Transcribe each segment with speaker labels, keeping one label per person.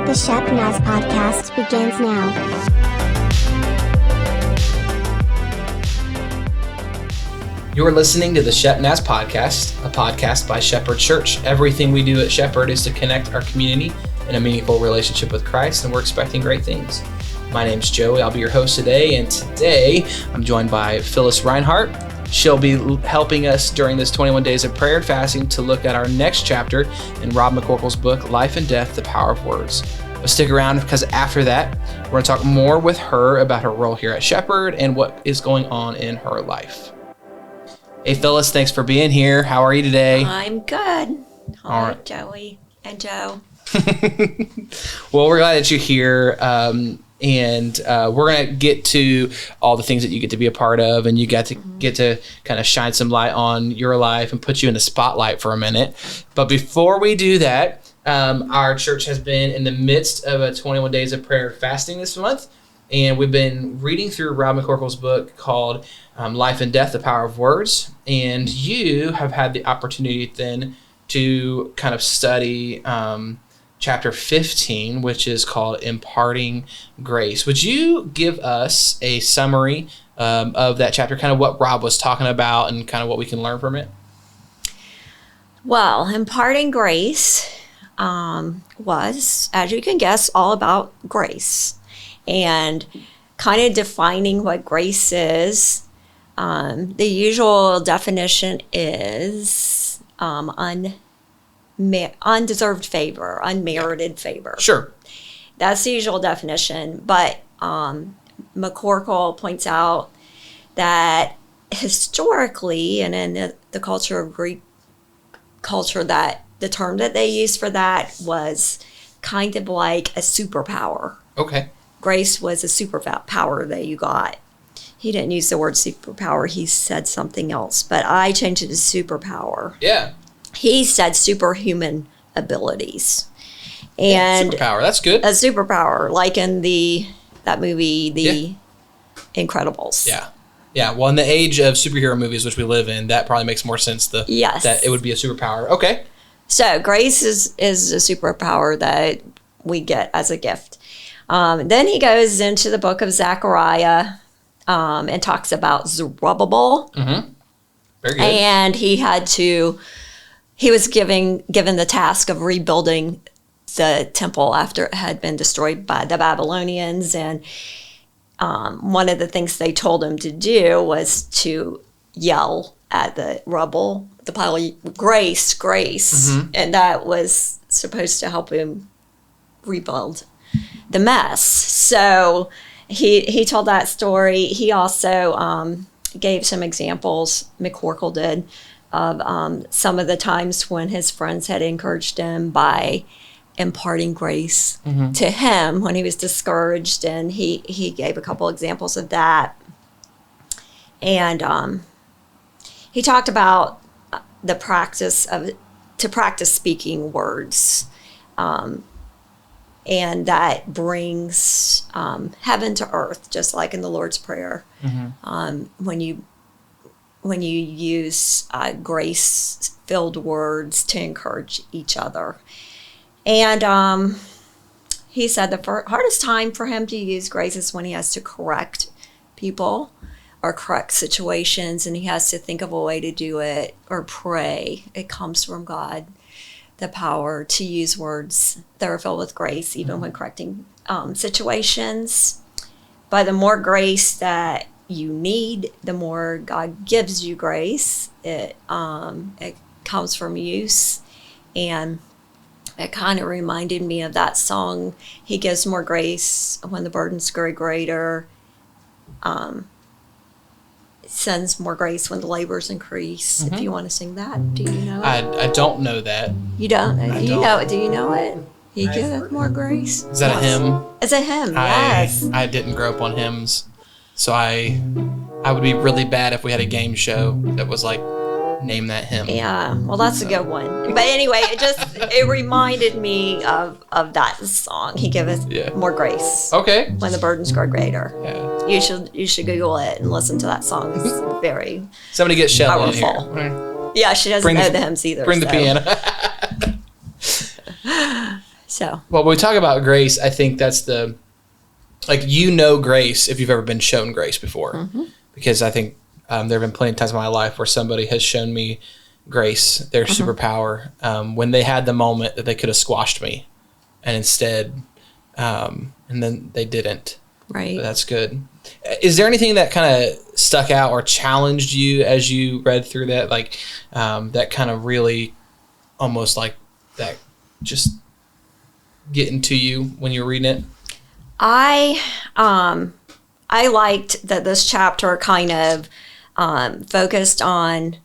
Speaker 1: The Shepnaz podcast begins now.
Speaker 2: You're listening to the Shepnaz podcast, a podcast by Shepherd Church. Everything we do at Shepherd is to connect our community in a meaningful relationship with Christ, and we're expecting great things. My name's Joey. I'll be your host today, and today I'm joined by Phyllis Rinehart. She'll be helping us during this 21 days of prayer and fasting to look at our next chapter in Rob McCorkle's book, Life and Death, The Power of Words. But stick around because after that, we're going to talk more with her about her role here at Shepherd and what is going on in her life. Hey, Phyllis, thanks for being here. How are you today?
Speaker 3: I'm good. Hi,
Speaker 2: All right.
Speaker 3: Joey and Joe.
Speaker 2: Well, we're glad that you're here. And we're going to get to all the things that you get to be a part of, and you get to kind of shine some light on your life and put you in the spotlight for a minute. But before we do that, our church has been in the midst of a 21 days of prayer and fasting this month, and we've been reading through Rob McCorkle's book called Life and Death, The Power of Words, and you have had the opportunity then to kind of study chapter 15, which is called Imparting Grace. Would you give us a summary of that chapter, kind of what Rob was talking about and kind of what we can learn from it?
Speaker 3: Well, Imparting Grace was, as you can guess, all about grace and kind of defining what grace is. The usual definition is undeserved favor, unmerited favor.
Speaker 2: Sure.
Speaker 3: That's the usual definition, but McCorkle points out that historically, and in the culture of Greek culture, that the term that they used for that was kind of like a superpower.
Speaker 2: Okay.
Speaker 3: Grace was a superpower that you got. He didn't use the word superpower, he said something else, but I changed it to superpower.
Speaker 2: Yeah.
Speaker 3: He said superhuman abilities. And
Speaker 2: superpower, that's good.
Speaker 3: A superpower, like in that movie, The Incredibles.
Speaker 2: Yeah. Yeah. Well, in the age of superhero movies, which we live in, that probably makes more sense
Speaker 3: Yes.
Speaker 2: that it would be a superpower. Okay.
Speaker 3: So grace is a superpower that we get as a gift. Then he goes into the book of Zechariah and talks about Zerubbabel.
Speaker 2: Mm-hmm. Very good.
Speaker 3: And he was given the task of rebuilding the temple after it had been destroyed by the Babylonians. And one of the things they told him to do was to yell at the rubble, the pile of grace.
Speaker 2: Mm-hmm.
Speaker 3: And that was supposed to help him rebuild the mess. So he told that story. He also gave some examples, McCorkle did, of some of the times when his friends had encouraged him by imparting grace to him when he was discouraged, and he gave a couple examples of that. And he talked about the practice to practice speaking words, and that brings heaven to earth, just like in the Lord's Prayer. When you use grace-filled words to encourage each other. And he said the hardest time for him to use grace is when he has to correct people or correct situations, and he has to think of a way to do it or pray. It comes from God, the power to use words that are filled with grace, even when correcting situations. But the more grace that you need, the more God gives you grace. It comes from use, and it kind of reminded me of that song, He Gives More Grace When the Burdens Grow Greater, sends more grace when the labors increase. If you want to sing that, do you know it?
Speaker 2: I don't know that.
Speaker 3: You don't? Do you know it? Do you know it? He giveth more grace.
Speaker 2: Is that a hymn?
Speaker 3: It's a hymn, yes.
Speaker 2: I didn't grow up on hymns, so I would be really bad if we had a game show that was like, name that hymn.
Speaker 3: Yeah, well, that's a good one. But anyway, it reminded me of that song. He giveth more grace.
Speaker 2: Okay.
Speaker 3: When the burdens grow greater.
Speaker 2: Yeah.
Speaker 3: You should Google it and listen to that song. It's very
Speaker 2: Somebody get Shelly in
Speaker 3: powerful.
Speaker 2: here.
Speaker 3: Yeah, she doesn't know the hymns either.
Speaker 2: Bring the piano.
Speaker 3: So,
Speaker 2: Well, when we talk about grace, I think that's grace if you've ever been shown grace before. Because I think there have been plenty of times in my life where somebody has shown me grace, their superpower, when they had the moment that they could have squashed me, and instead, and then they didn't.
Speaker 3: right.
Speaker 2: But that's good. Is there anything that kind of stuck out or challenged you as you read through that? Like, that kind of really almost like that just getting to you when you were reading it?
Speaker 3: I liked that this chapter kind of focused on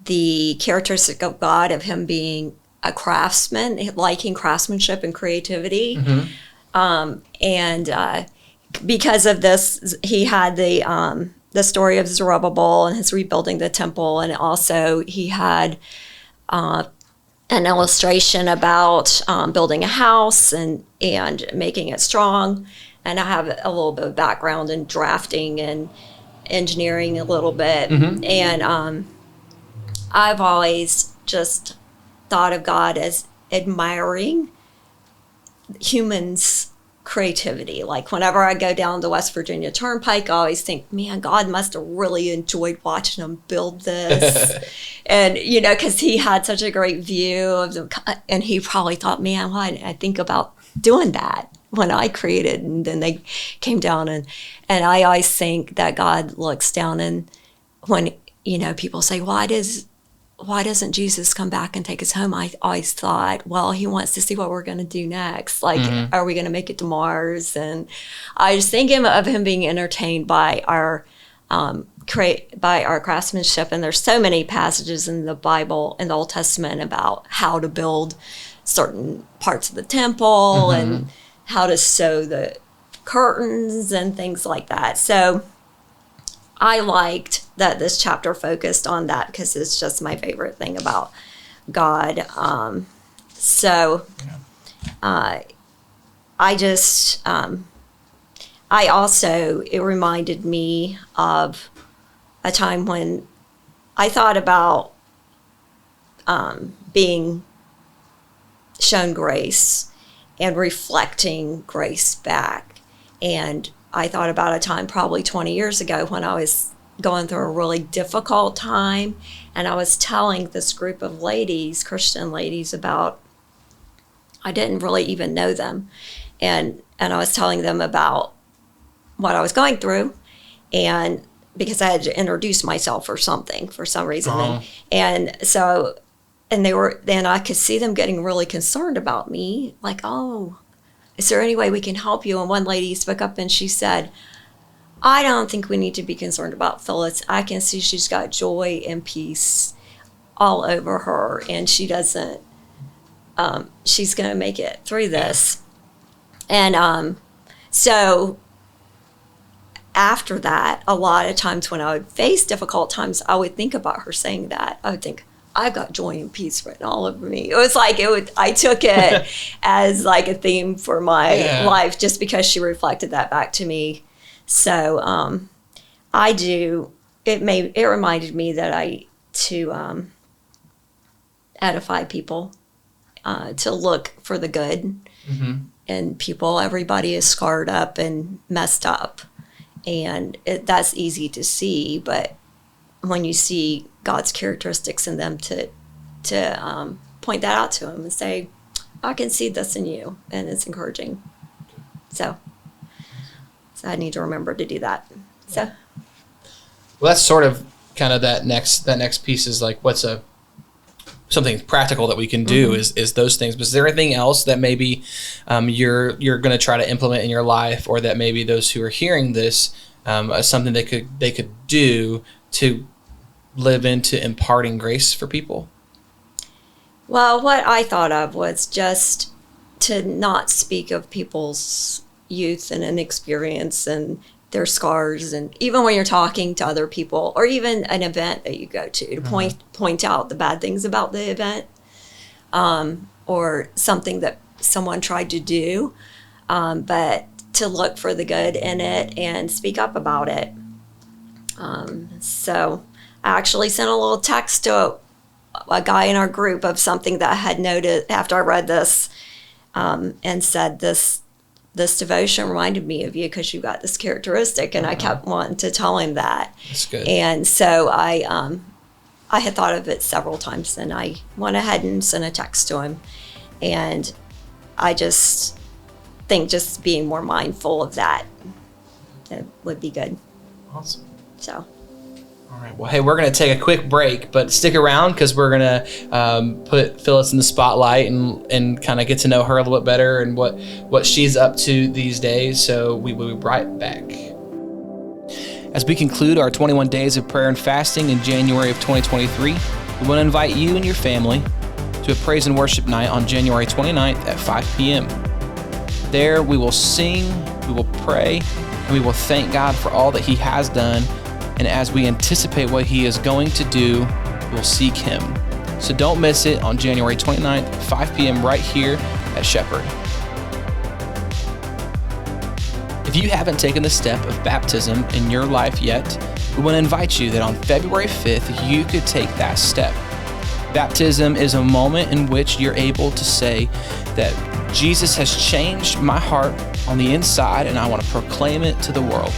Speaker 3: the characteristic of God, of him being a craftsman, liking craftsmanship and creativity. And because of this, he had the story of Zerubbabel and his rebuilding the temple, and also he had an illustration about building a house and making it strong. And I have a little bit of background in drafting and engineering a little bit. And I've always just thought of God as admiring humans' creativity. Like whenever I go down the West Virginia Turnpike, I always think, man, God must have really enjoyed watching them build this. And, because he had such a great view of them. And he probably thought, man, why didn't I think about doing that when I created? And then they came down and I always think that God looks down, and when, people say, why doesn't Jesus come back and take us home? I always thought, well, he wants to see what we're going to do next. Like, are we going to make it to Mars? And I was thinking of him being entertained by our craftsmanship. And there's so many passages in the Bible, in the Old Testament, about how to build certain parts of the temple and how to sew the curtains and things like that. So I liked that this chapter focused on that because it's just my favorite thing about God. It reminded me of a time when I thought about being shown grace and reflecting grace back. And I thought about a time probably 20 years ago when I was going through a really difficult time, and I was telling this group of ladies, Christian ladies, about, I didn't really even know them, and I was telling them about what I was going through, and because I had to introduce myself or something for some reason, and I could see them getting really concerned about me, like, oh, is there any way we can help you? And one lady spoke up and she said, I don't think we need to be concerned about Phyllis. I can see she's got joy and peace all over her, and she doesn't, she's going to make it through this. And so after that, a lot of times when I would face difficult times, I would think about her saying that. I would think, I've got joy and peace written all over me. It was like, I took it as like a theme for my life, just because she reflected that back to me. So it reminded me that to edify people, to look for the good in people. Everybody is scarred up and messed up, and that's easy to see, but when you see God's characteristics in them, to point that out to them and say, I can see this in you, and it's encouraging. So I need to remember to do that. So,
Speaker 2: well, that's sort of kind of that next piece is like, what's something practical that we can do is those things. But is there anything else that maybe you're going to try to implement in your life, or that maybe those who are hearing this, something they could do to live into imparting grace for people?
Speaker 3: Well, what I thought of was just to not speak of people's youth and inexperience and their scars, and even when you're talking to other people, or even an event that you go to point out the bad things about the event, or something that someone tried to do, but to look for the good in it and speak up about it. So I actually sent a little text to a guy in our group of something that I had noted after I read this, and said this devotion reminded me of you because you got this characteristic, and I kept wanting to tell him that.
Speaker 2: That's good.
Speaker 3: And so I had thought of it several times, and I went ahead and sent a text to him. And I just think just being more mindful of that would be good.
Speaker 2: Awesome.
Speaker 3: So.
Speaker 2: All right. Well, hey, we're going to take a quick break, but stick around because we're going to put Phyllis in the spotlight and kind of get to know her a little bit better and what she's up to these days. So we will be right back. As we conclude our 21 days of prayer and fasting in January of 2023, we want to invite you and your family to a praise and worship night on January 29th at 5 p.m. There we will sing, we will pray, and we will thank God for all that He has done. And as we anticipate what He is going to do, we'll seek Him. So don't miss it on January 29th at 5 p.m. right here at Shepherd. If you haven't taken the step of baptism in your life yet, we want to invite you that on February 5th, you could take that step. Baptism is a moment in which you're able to say that Jesus has changed my heart on the inside and I want to proclaim it to the world.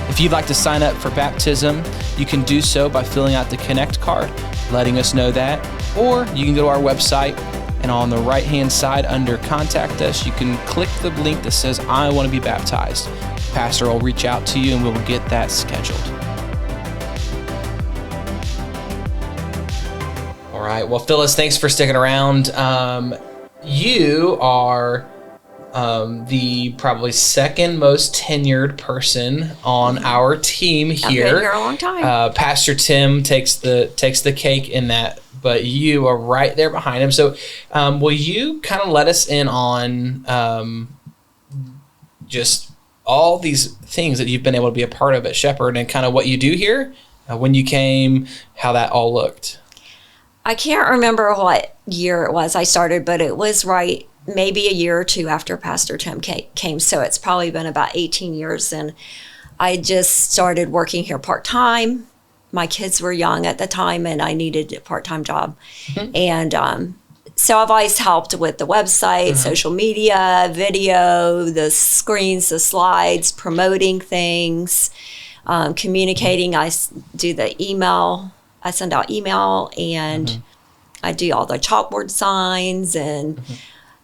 Speaker 2: If you'd like to sign up for baptism, you can do so by filling out the Connect card, letting us know that, or you can go to our website and on the right-hand side under Contact Us, you can click the link that says, I want to be baptized. Pastor will reach out to you and we'll get that scheduled. All right. Well, Phyllis, thanks for sticking around. You are the probably second most tenured person on our team here.
Speaker 3: I've been here a long time.
Speaker 2: Pastor Tim takes the cake in that, but you are right there behind him. So will you kind of let us in on just all these things that you've been able to be a part of at Shepherd and kind of what you do here, when you came, how that all looked?
Speaker 3: I can't remember what year it was I started, but it was maybe a year or two after Pastor Tim came. So it's probably been about 18 years. And I just started working here part-time. My kids were young at the time and I needed a part-time job. Mm-hmm. And so I've always helped with the website, mm-hmm. social media, video, the screens, the slides, promoting things, communicating. I do the email. I send out email and mm-hmm. I do all the chalkboard signs and mm-hmm.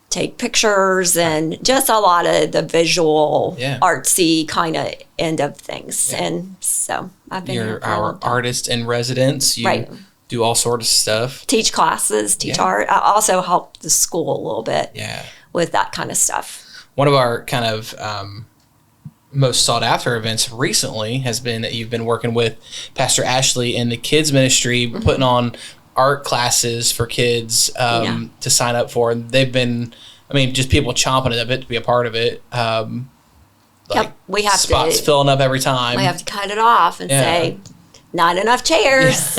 Speaker 3: take pictures and just a lot of the visual, artsy kind of end of things. Yeah. And so I've been here for a long time.
Speaker 2: Artist in residence. You do all sorts of stuff.
Speaker 3: Teach classes, teach art. I also help the school a little bit with that kind of stuff.
Speaker 2: One of our kind of most sought after events recently has been that you've been working with Pastor Ashley in the kids ministry, mm-hmm. putting on art classes for kids to sign up for. And they've been, just people chomping at it to be a part of it.
Speaker 3: We have
Speaker 2: spots filling up every time.
Speaker 3: We have to cut it off and say, not enough chairs.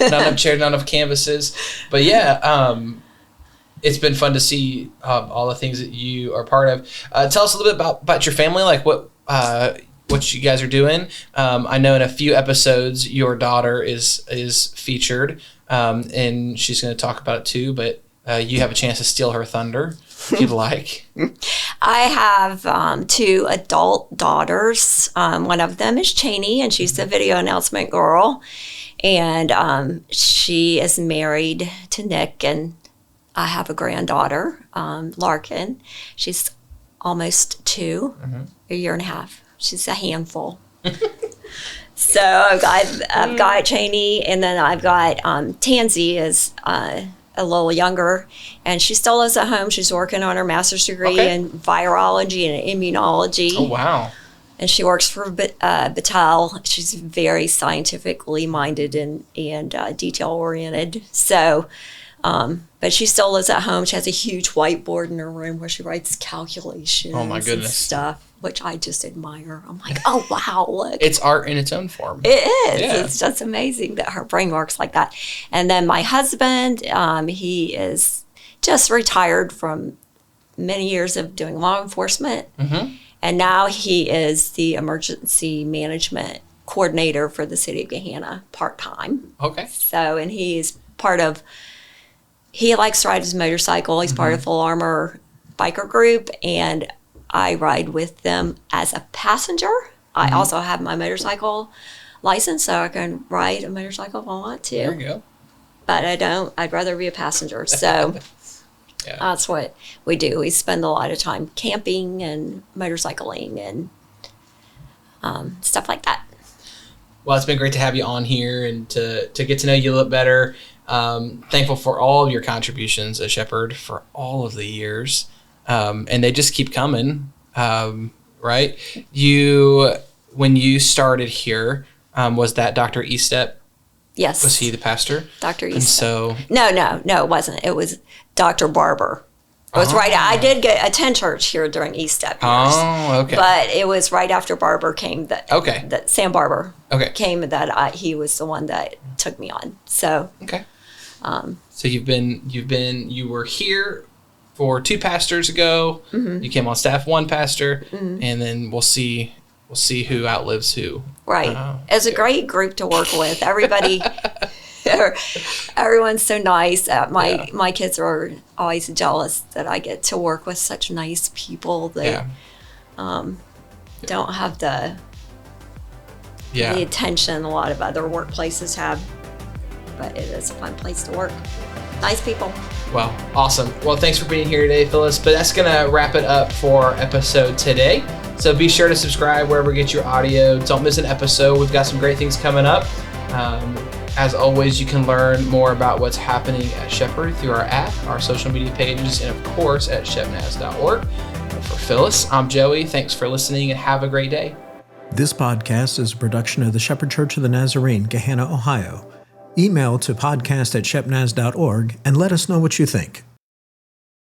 Speaker 2: Not enough chairs, not enough canvases. But it's been fun to see all the things that you are part of. Tell us a little bit about your family, like what you guys are doing. I know in a few episodes your daughter is featured, and she's going to talk about it too, but you have a chance to steal her thunder if you'd like.
Speaker 3: I have two adult daughters. One of them is Cheney, and she's the video announcement girl, and she is married to Nick, and I have a granddaughter, Larkin. She's almost 2, mm-hmm. a year and a half. She's a handful. So I've got Cheney, and then I've got Tansy is a little younger, and she still lives at home. She's working on her master's degree in virology and immunology.
Speaker 2: Oh, wow.
Speaker 3: And she works for Battelle. She's very scientifically minded and detail-oriented. So, but she still lives at home. She has a huge whiteboard in her room where she writes calculations and stuff, which I just admire. I'm like, oh, wow, look.
Speaker 2: It's art in its own form.
Speaker 3: It is. Yeah. It's just amazing that her brain works like that. And then my husband, he is just retired from many years of doing law enforcement. Mm-hmm. And now he is the emergency management coordinator for the city of Gahanna part-time.
Speaker 2: Okay.
Speaker 3: So, and he's part of... He likes to ride his motorcycle. He's mm-hmm. part of Full Armor biker group, and I ride with them as a passenger. I also have my motorcycle license, so I can ride a motorcycle if I want to.
Speaker 2: There you go.
Speaker 3: But I don't. I'd rather be a passenger. So
Speaker 2: Yeah.
Speaker 3: that's what we do. We spend a lot of time camping and motorcycling and stuff like that.
Speaker 2: Well, it's been great to have you on here and to get to know you a little better. Thankful for all of your contributions as Shepherd for all of the years. And they just keep coming, right? When you started here, was that Dr. Estep?
Speaker 3: Yes.
Speaker 2: Was he the pastor?
Speaker 3: Dr. Estep.
Speaker 2: And so,
Speaker 3: No, it wasn't. It was Dr. Barber. It was right. I did attend church here during Estep years.
Speaker 2: Oh, okay.
Speaker 3: But it was right after Barber came that Sam Barber came that he was the one that took me on. So
Speaker 2: okay. So you were here for 2 pastors ago. You came on staff 1 pastor, and then we'll see who outlives who.
Speaker 3: Right. It's a great group to work with. Everybody, everyone's so nice. My kids are always jealous that I get to work with such nice people that don't have the attention a lot of other workplaces have. But it is a fun place to work. Nice people.
Speaker 2: Well, awesome. Well, thanks for being here today, Phyllis. But that's going to wrap it up for our episode today. So be sure to subscribe wherever you get your audio. Don't miss an episode. We've got some great things coming up. As always, you can learn more about what's happening at Shepherd through our app, our social media pages, and of course at shepnaz.org. For Phyllis, I'm Joey. Thanks for listening and have a great day.
Speaker 4: This podcast is a production of the Shepherd Church of the Nazarene, Gahanna, Ohio. Email to podcast@shepnaz.org and let us know what you think.